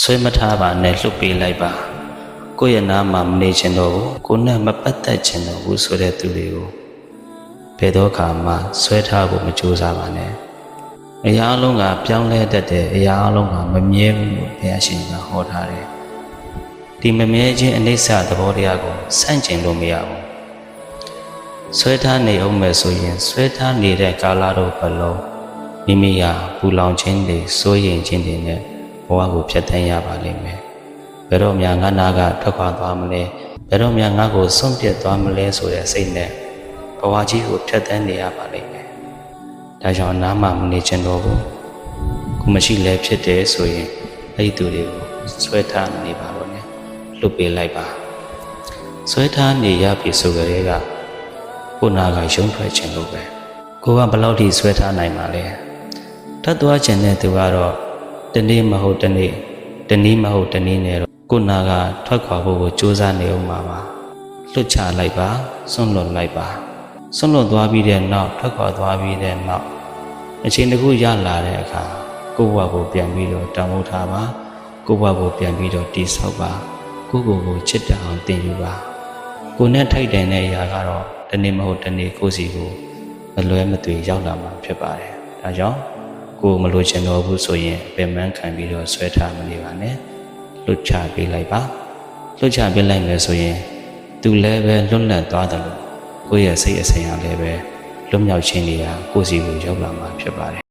ဆွဲမထားပါနဲ့လှုပ်ပေးလိုက်ပါကိုယ့်ရဲ့နားမှာမနေချင်တော့ဘူးကိုယ်နဲ့မပတ်သက်ချင်တော့ဘူးဆိုတဲ့သူတွေကိုဘယ်တော့မှဆွဲထားဖို့မကြိုးစားပါနဲ့အရာအလုံးကပြောင်းလဲတတ်တဲ့အရာအလုံးကမမြဲဘူးလို့ဘုရားရှင်ကဟောထားတယ်ဒီမမြဲခြင်းအနိစ္စသဘောတရားကိုဆန့်ကျင်လို့မရဘူးဆွဲထားနေအောင်မယ်ဆိုရင်ဆွဲထားနေတဲ့ကာလတော့ဘလုံးမိမိဟာပူလောင်ခြင်းတွေစိုးရိမ်ခြင်းတွေနဲ့ဘဝကိုဖျက်ဆီးရပါလိမ့်မယ်ဘယ်တော့မှငါနာကထွက်ခွာသွားမလဲဘယ်တော့မှငါကိုဆုံးပြတ်သွားမလဲဆိုတဲ့စိတ်နဲ့ဘဝကြီးကိုဖျက်ဆီးနေရပါလိမ့်မယ်ဒါကြောင့်နားမှမနေချင်တော့ဘူးကိုမရှိလဲဖြစ်တယ်ဆိုရင်အဲ့ဒီသူတွေကိုဆွဲထားနေပါတော့နဲ့လွတ်ပေးလိုက်ပါဆွဲထားနေရပြီဆိုကြတဲ့ကကိုနာကရုံးထွက်ခြင်းလို့ပဲကိုကဘယ်လောက်ထိဆွဲထားနိုင်မှာလဲထပ်သွားခြင်းတဲ့သူကတော့တနေ့မဟုတ်တနေ့တနည်းမဟုတ်တနည်းနဲ့တော့ကိုနာကထွက်ခွာဖို့ကိုစူးစမ်းနေအောင်ပါလွတ်ချလိုက်ပါဆွန့်လွတ်လိုက်ပါဆွန့်လွတ်သွားပြီးတဲ့နောက်ထွက်ခွာသွားပြီးတဲ့နောက်အချိန်တစ်ခုရလာတဲ့အခါကိုယ့်ဘဝကိုပြန်ပြီးတော့တောင်းဖို့ထားပါကိုယ့်ဘဝကိုပြန်ပြီးတော့တည်ဆောက်ပါကိုယ့်ကိုယ်ချစ်တတ်အောင်သင်ယူပါကိုယ်နဲ့ထိုက်တန်တဲ့အရာကတော့တနေ့မဟုတ်တနေ့ကိုယ်စီကိုမလွဲမသွေရောက်လာမှာဖြစ်ပါတယ်ဒါကြောင့်ကိုယ်မလိုချင်တော့ဘူးဆိုရင်ပင်ပန်းခံပြီးတော့ဆွဲထားမနေပါနဲ့လွတ်ချပေးလိုက်ပါလွတ်ချပေးလိုက်မယ်ဆိုရင်သူလည်းပဲလွတ်လပ်သွားတယ်လို့ကိုယ့်ရဲ့စိတ်အစဉ်အလာလည်းပဲလွတ်မြောက်ခြင်းတွေကကိုယ်စီကိုရောက်လာမှာဖြစ်ပါတယ်